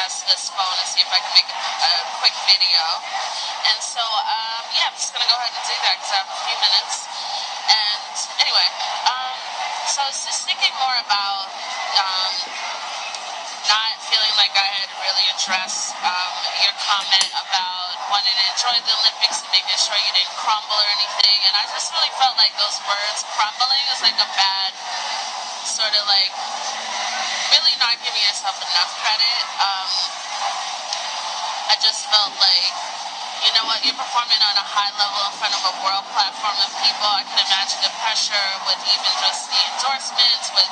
test this phone and see if I can make a quick video. And so, yeah, I'm just going to go ahead and do that because I have a few minutes. And anyway, so I was just thinking more about not feeling like I had really addressed your comment about wanting to enjoy the Olympics and making sure you didn't crumble or anything. And I just really felt like those words, crumbling, is like a bad sort of like really not giving yourself enough credit. I just felt like, you know what, you're performing on a high level in front of a world platform of people. I can imagine the pressure with even just the endorsements, with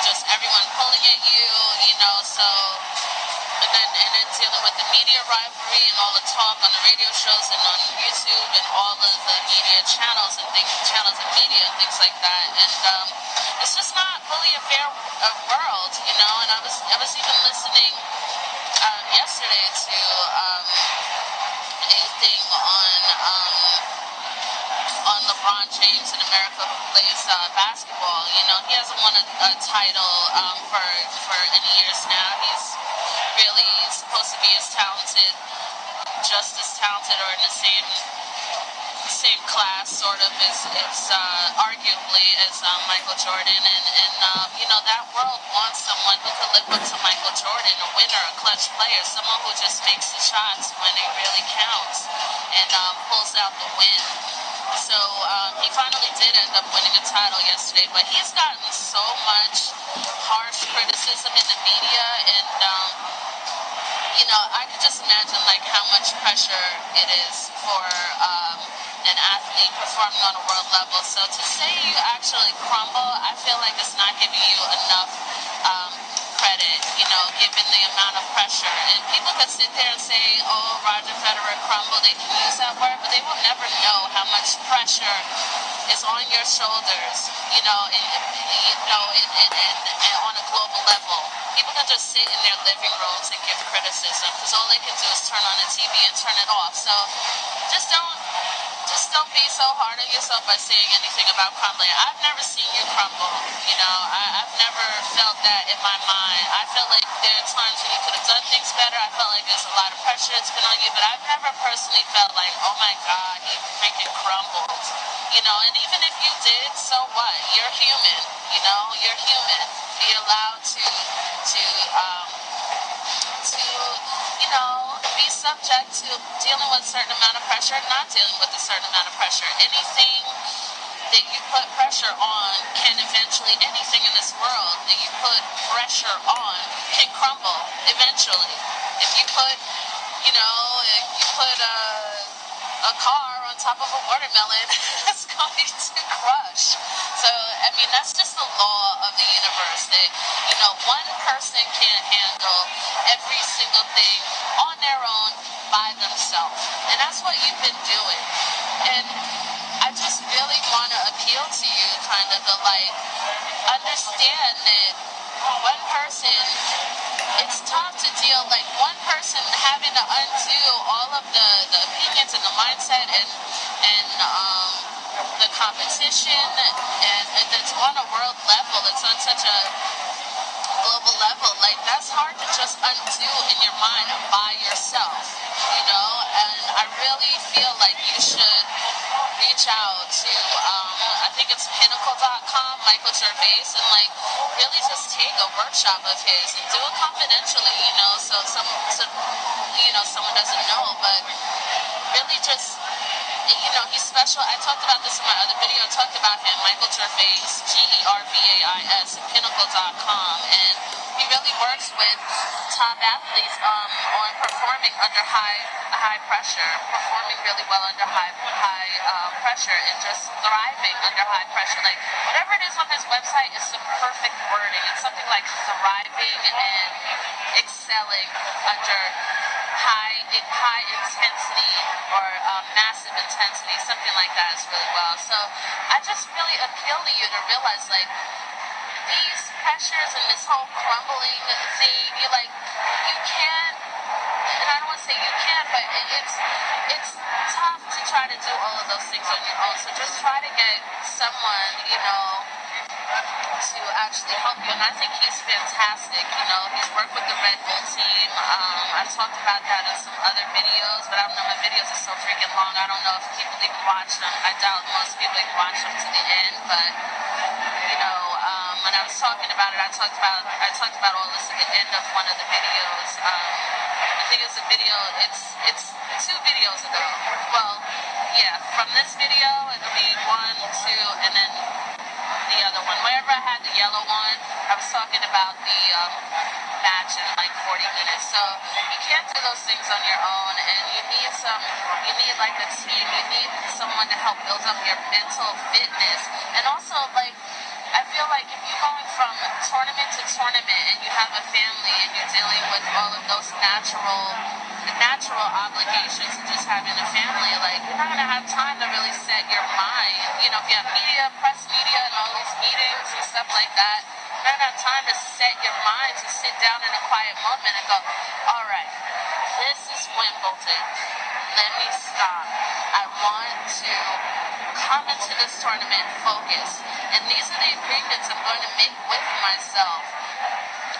just everyone pulling at you, you know, so, and then dealing with the media rivalry and all the talk on the radio shows and on YouTube and all of the media channels and things, channels of media and things like that. And it's just not really a fair world, you know, and I was even listening yesterday to a thing on LeBron James in America who plays basketball. You know, he hasn't won a title for any years now. He's really supposed to be as talented, just as talented, or in the same class, sort of, as arguably as Michael Jordan, and you know, that world wants someone who can live up to Michael Jordan, a winner, a clutch player, someone who just makes the shots when it really counts and pulls out the win. So he finally did end up winning a title yesterday, but he's gotten so much harsh criticism in the media, and you know, I could just imagine like how much pressure it is for an athlete performing on a world level. So to say you actually crumble, I feel like it's not giving you enough credit, you know, given the amount of pressure. And people could sit there and say, oh, Roger Federer crumbled. They can use that word, but they will never know how much pressure is on your shoulders, you know, and on a global level. People can just sit in their living rooms and give criticism because all they can do is turn on the TV and turn it off. So just don't be so hard on yourself by saying anything about crumbling. I've never seen you crumble, you know. I've never felt that in my mind. I feel like there are times when you could have done things better. I felt like there's a lot of pressure that's been on you, but I've never personally felt like, oh my God, he freaking crumbled, you know. And even if you did, so what? You're human, you know. You're human. Be allowed to you know, be subject to dealing with a certain amount of pressure and not dealing with a certain amount of pressure. Anything that you put pressure on can eventually, anything in this world that you put pressure on can crumble eventually. If you put, you know, a car on top of a watermelon, it's going to crush. So, I mean, that's just the law of the universe that, you know, one person can't handle every single thing on their own by themselves. And that's what you've been doing. And I just really want to appeal to you, kind of the like, understand that one person, it's tough to deal, like one person having to undo all of the opinions and the mindset and the competition and it's on a world level, it's on such a global level, like that's hard to just undo in your mind by yourself, you know. And I really feel like you should reach out to I think it's pinnacle.com, Michael Gervais, and like really just take a workshop of his and do it confidentially, you know, so someone doesn't know, but really just, you know, he's special. I talked about this in my other video. I talked about him, Michael Gervais, Gervais, at pinnacle.com, and he really works with top athletes on performing under high pressure, performing really well under high pressure, and just thriving under high pressure. Like whatever it is on his website is the perfect wording. It's something like thriving and excelling under high intensity or massive intensity, something like that is really well. So I just really appeal to you to realize like these pressures and this whole crumbling thing, you can, and I don't want to say you can, but it's tough to try to do all of those things on your own. So just try to get someone, you know, to actually help you. And I think he's fantastic. You know, he's worked with the Red Bull team. I talked about that in some other videos, but I don't know, my videos are so freaking long. I don't know if people even watch them. I doubt most people even watch them to the end, but when I was talking about it, I talked about all this at the end of one of the videos. I think it's a video. It's 2 videos ago. Well, yeah, from this video it'll be 1, 2, and then the other one. Wherever I had the yellow one, I was talking about the match in like 40 minutes. So you can't do those things on your own, and you need like a team. You need someone to help build up your mental fitness, and also like. I feel like if you're going from tournament to tournament and you have a family and you're dealing with all of those natural obligations of just having a family, like you're not gonna have time to really set your mind. If you have press media and all these meetings and stuff like that, you're not gonna have time to set your mind to sit down in a quiet moment and go, all right, this is Wimbledon. Let me stop. I want to come into this tournament focused. And these are the agreements I'm going to make with myself.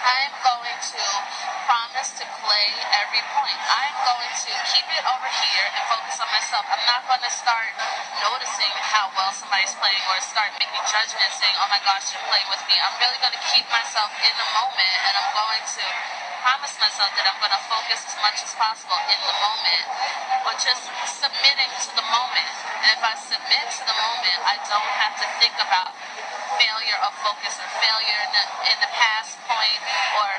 I am going to promise to play every point. I am going to keep it over here and focus on myself. I'm not going to start noticing how well somebody's playing or start making judgments saying, oh my gosh, you're playing with me. I'm really going to keep myself in the moment, and I'm going to promise myself that I'm going to focus as much as possible in the moment, or just submitting to the moment. And if I submit to the moment, I don't have to think about failure of focus or failure in the past point, or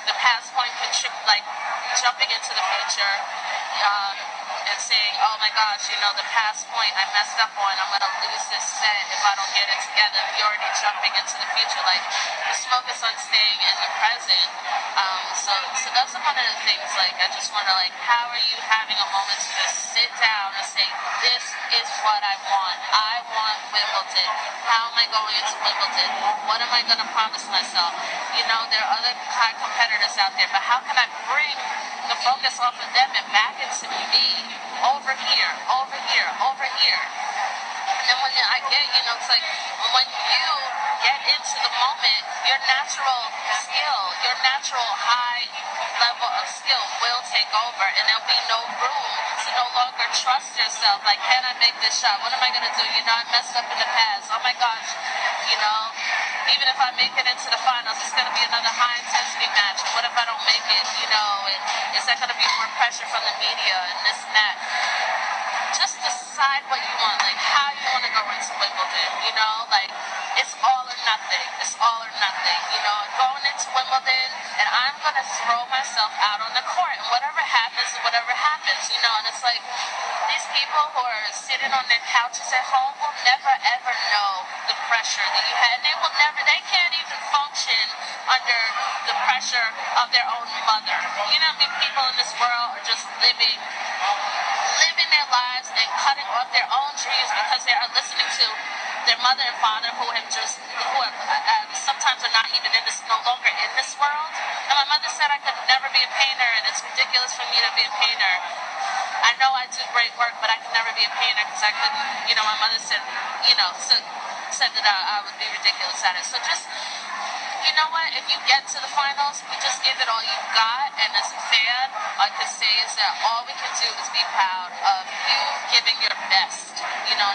the past point like jumping into the future and saying, oh my gosh, the past point I messed up on, I'm going to lose this set if I don't get it together. You're already jumping into the future. Like, just focus on staying in the present. So that's one of the things, like, I just wonder, like, how are you having a moment to just sit down and say, this is what I want. I want Wimbledon. How am I going into Wimbledon? What am I going to promise myself? There are other high competitors out there, but how can I bring the focus off of them and back into me, over here, over here, over here? And then when I get, it's like when you get into the moment, your natural skill, your natural high level of skill will take over, and there'll be no room to no longer trust yourself. Like, can I make this shot? What am I going to do? I messed up in the past. Oh my gosh. Even if I make it into the finals, it's going to be another high intensity match. What if I don't make it? And is that going to be more pressure from the media and this and that? Just decide what you want, like how you want to go into Wimbledon, like it's all or nothing. It's all or nothing, going into Wimbledon, and I'm going to throw myself out on the court, and whatever happens, and it's like these people who are sitting on their couches at home will never ever know the pressure that you had, and they can't even function under the pressure of their own mother. People in this world are just living their lives and cutting off their own dreams because they are listening to their mother and father who are sometimes are not even no longer in this world. And my mother said I could never be a painter, and it's ridiculous for me to be a painter. I know I do great work, but I could never be a painter because I couldn't. My mother said, said that I would be ridiculous at it. So just. If you get to the finals, you just give it all you've got, and as a fan, all I can say is that all we can do is be proud of you giving your best.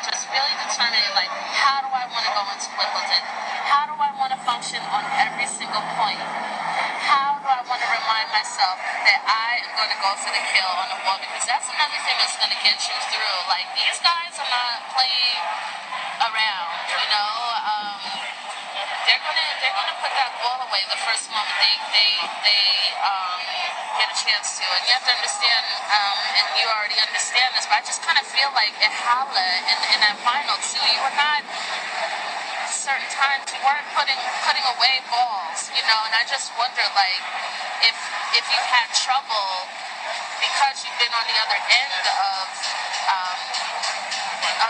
Just really determining, like, how do I want to go into Wimbledon? How do I want to function on every single point? How do I want to remind myself that I am going to go for the kill on the wall? Because that's another thing that's going to get you through. Like, these guys are not playing around, they're gonna put that ball away the first moment they get a chance to. And you have to understand, and you already understand this, but I just kind of feel like at Halle in that final too, you were not certain times you weren't putting away balls, and I just wonder, like, if you've had trouble because you've been on the other end of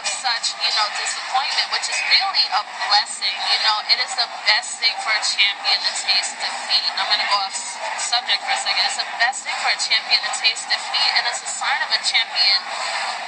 such, disappointment, which is really a blessing. It is the best thing for a champion to taste defeat. I'm going to go off subject for a second. It's the best thing for a champion to taste defeat, and it's a sign of a champion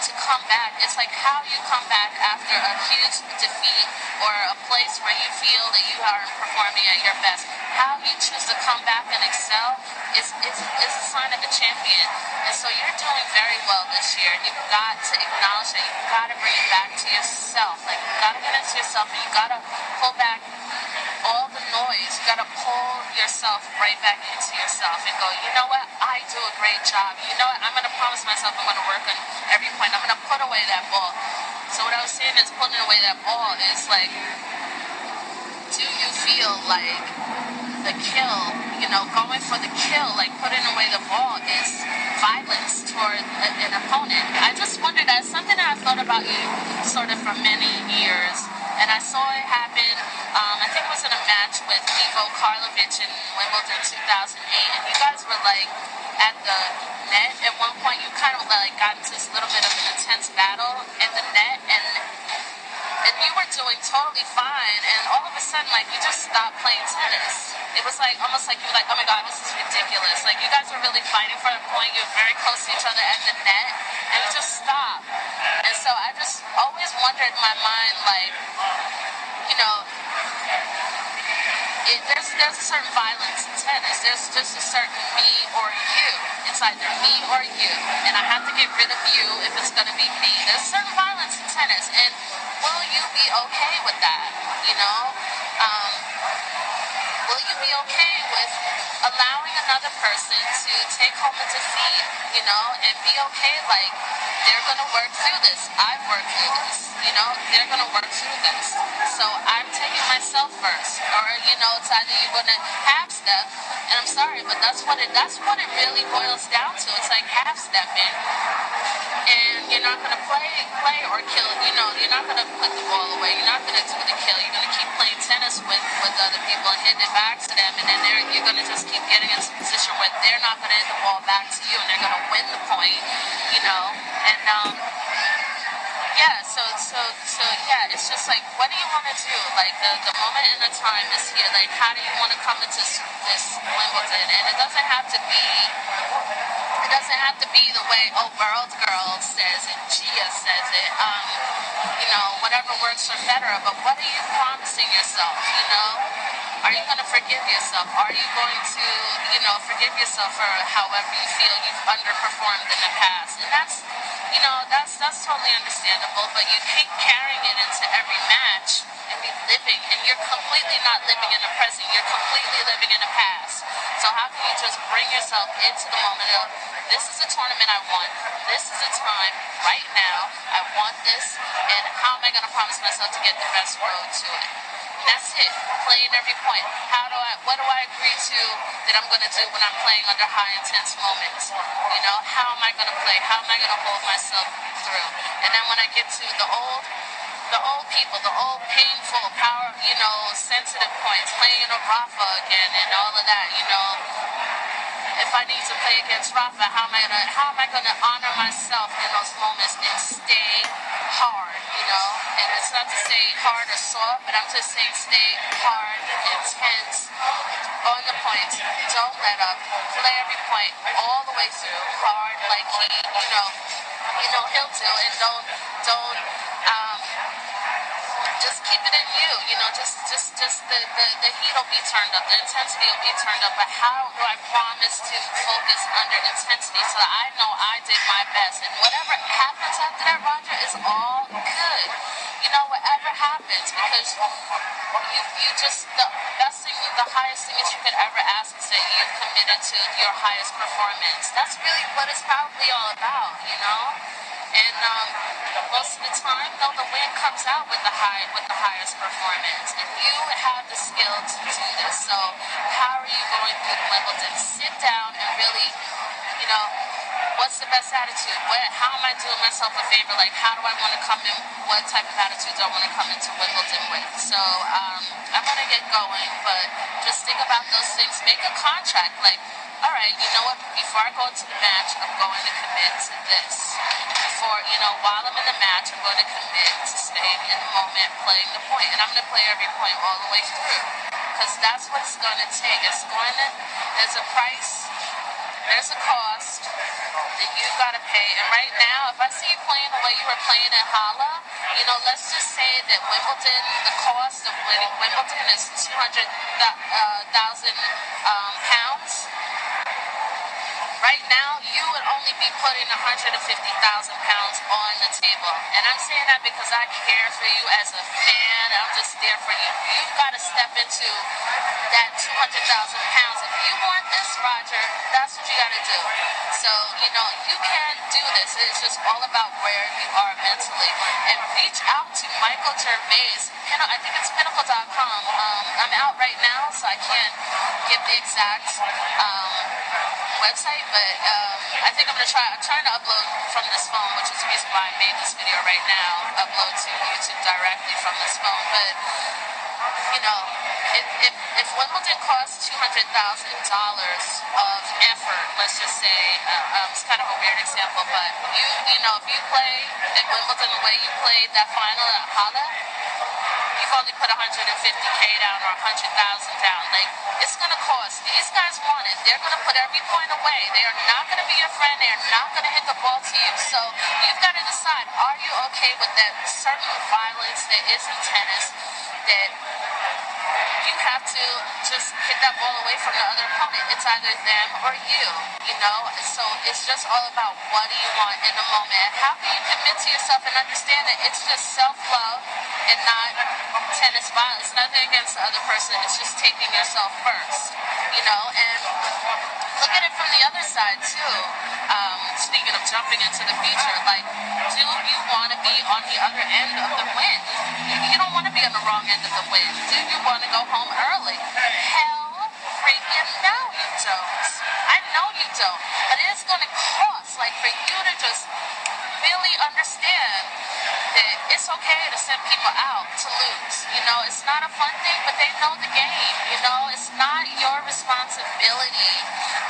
to come back. It's like how you come back after a huge defeat or a place where you feel that you aren't performing at your best. how you choose to come back and excel is a sign of a champion. And so you're doing very well this year. You've got to acknowledge it. You've got to bring it back to yourself. Like, you've got to get into yourself, and you've got to pull back all the noise. You gotta pull yourself right back into yourself and go, you know what, I do a great job. You know what, I'm gonna promise myself I'm gonna work on every point. I'm gonna put away that ball. So what I was saying is, putting away that ball is like, do you feel like the kill, going for the kill, like putting away the ball, is violence toward an opponent? I just wondered, that's something that I thought about you sort of for many years. And I saw it happen, I think it was in a match with Ivo Karlovic in Wimbledon 2008, and you guys were like at the net at one point. You kind of like got into this little bit of an intense battle at the net, and you were doing totally fine, and all of a sudden, like, you just stopped playing tennis. It was like, almost like you were like, oh my God, this is ridiculous. Like, you guys were really fighting for a point. You were very close to each other at the net, and you just stopped. And so I just always wondered in my mind, like, there's a certain violence in tennis. There's just a certain me or you. It's either me or you. And I have to get rid of you if it's going to be me. There's certain violence in tennis. And will you be okay with that? Will you be okay with allowing another person to take home a defeat, and be okay, like, they're going to work through this. I've worked through this, they're going to work through this. So I'm taking myself first. Or, it's either you're going to half step, and I'm sorry, but that's what it really boils down to. It's like half stepping, and you're not going to play or kill, you're not going to put the ball away. You're not going to do the kill. You're going to keep playing tennis with other people and hitting it back to them, and then you're going to just keep getting into a position where they're not going to hit the ball back to you, and they're going to win the point, and yeah, so yeah, it's just like, what do you want to do? Like, the moment and the time is here. Like, how do you want to come into this Wimbledon? And it doesn't have to be the way World Girl says it, Gia says it, whatever works for Federer. But what are you promising yourself? Are you going to forgive yourself? Are you going to, forgive yourself for however you feel you've underperformed in the past? And that's totally understandable, but you keep carrying it into every match and be living, and you're completely not living in the present. You're completely living in the past. So how can you just bring yourself into the moment of, this is a tournament I want. This is a time right now. I want this, and how am I going to promise myself to get the best road to it? That's it. Playing every point. What do I agree to that I'm going to do when I'm playing under high intense moments? How am I going to play? How am I going to hold myself through? And then when I get to the old people, the old painful, power, sensitive points, playing a Rafa again and all of that, if I need to play against Rafa, how am I gonna honor myself in those moments and stay hard, And it's not to say hard or soft, but I'm just saying stay hard, intense, on the point. Don't let up. Play every point all the way through, hard, like he'll do, and don't just keep it in you, just the heat will be turned up, the intensity will be turned up, but how do I promise to focus under intensity so that I know I did my best, and whatever happens after that, Roger, is all good, whatever happens, because you just, the best thing, the highest thing that you could ever ask is that you've committed to your highest performance. That's really what it's probably all about, And most of the time, the win comes out with the highest performance, and you have the skill to do this. So, how are you going through Wimbledon? Sit down and really, what's the best attitude? How am I doing myself a favor? Like, how do I want to come in? What type of attitude do I want to come into Wimbledon with? So, I'm gonna get going, but just think about those things. Make a contract, like, all right, you know what? Before I go into the match, I'm going to commit to this. While I'm in the match, I'm going to commit to staying in the moment, playing the point, and I'm going to play every point all the way through, because that's what it's going to take. There's a price there's a cost that you gotta pay. And right now, if I see you playing the way you were playing at Hala, let's just say that Wimbledon, the cost of winning Wimbledon is 200,000 pounds. Right now, you would only be putting 150,000 pounds on the table. And I'm saying that because I care for you as a fan. I'm just there for you. You've got to step into that 200,000 pounds. If you want this, Roger, that's what you got to do. So, you can do this. It's just all about where you are mentally. And reach out to Michael Gervais. I think it's pinnacle.com. I'm out right now, so I can't give the exact website, but I think I'm trying to upload from this phone, which is the reason why I made this video right now, upload to YouTube directly from this phone. But if Wimbledon costs $200,000 of effort, let's just say, it's kind of a weird example, but if you play at Wimbledon the way you played that final at Hala, you've only put 150K down or 100,000 down. Like, it's going to cost. These guys want it. They're going to put every point away. They are not going to be your friend. They are not going to hit the ball to you. So you've got to decide, are you okay with that certain violence that is in tennis, that you have to just hit that ball away from the other opponent? It's either them or you, So it's just all about what do you want in the moment. How can you commit to yourself and understand that it's just self-love and not tennis violence? Nothing against the other person. It's just taking yourself first, and look at it from the other side too. Speaking of jumping into the future, like, do you want to be on the other end of the wind? You don't want to be on the wrong end of the wind. Do you want to go home early? Hell freaking no, you don't. I know you don't. But it is going to cost, like, for you to just really understand that it's okay to send people out to lose. It's not a fun thing, but they know the game. It's not your responsibility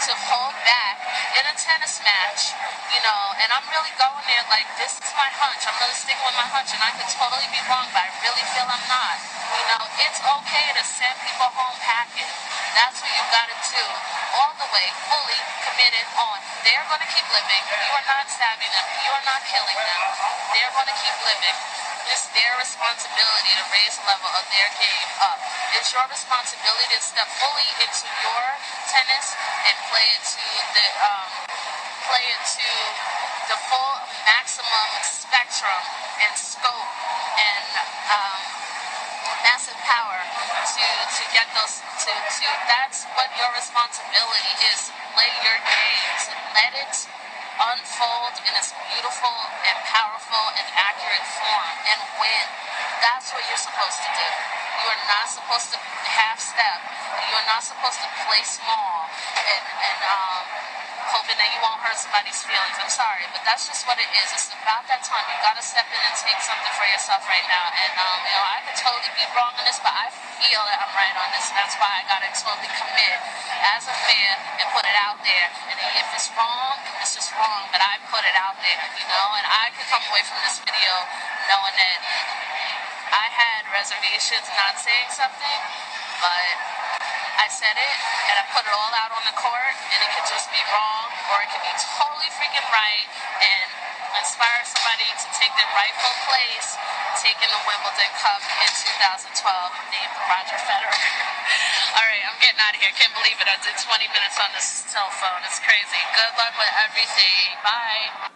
to hold back in a tennis match, and I'm really going there like, this is my hunch. I'm really sticking with my hunch, and I could totally be wrong, but I really feel I'm not. It's okay to send people home packing. That's what you've got to do, all the way, fully committed on. They're going to keep living. You are not stabbing them. You are not killing them. They're going to keep living. It's their responsibility to raise the level of their game up. It's your responsibility to step fully into your tennis and play it to the full maximum spectrum and scope and massive power to get those to that's what your responsibility is. Play your games, let it unfold in its beautiful and powerful and accurate form and win. That's what you're supposed to do. You are not supposed to half step. You are not supposed to play small and hoping that you won't hurt somebody's feelings. I'm sorry, but that's just what it is. It's about that time. You got to step in and take something for yourself right now. And I could totally be wrong on this, but I feel that I'm right on this, and that's why I got to totally commit as a fan and put it out there. And if it's wrong, it's just wrong, but I put it out there, and I could come away from this video knowing that I had reservations not saying something, but I said it, and I put it all out on the court, and it could just be wrong, or it could be totally freaking right, and inspire somebody to take their rightful place, taking the Wimbledon Cup in 2012, named Roger Federer. Alright, I'm getting out of here. Can't believe it. I did 20 minutes on this cell phone. It's crazy. Good luck with everything. Bye.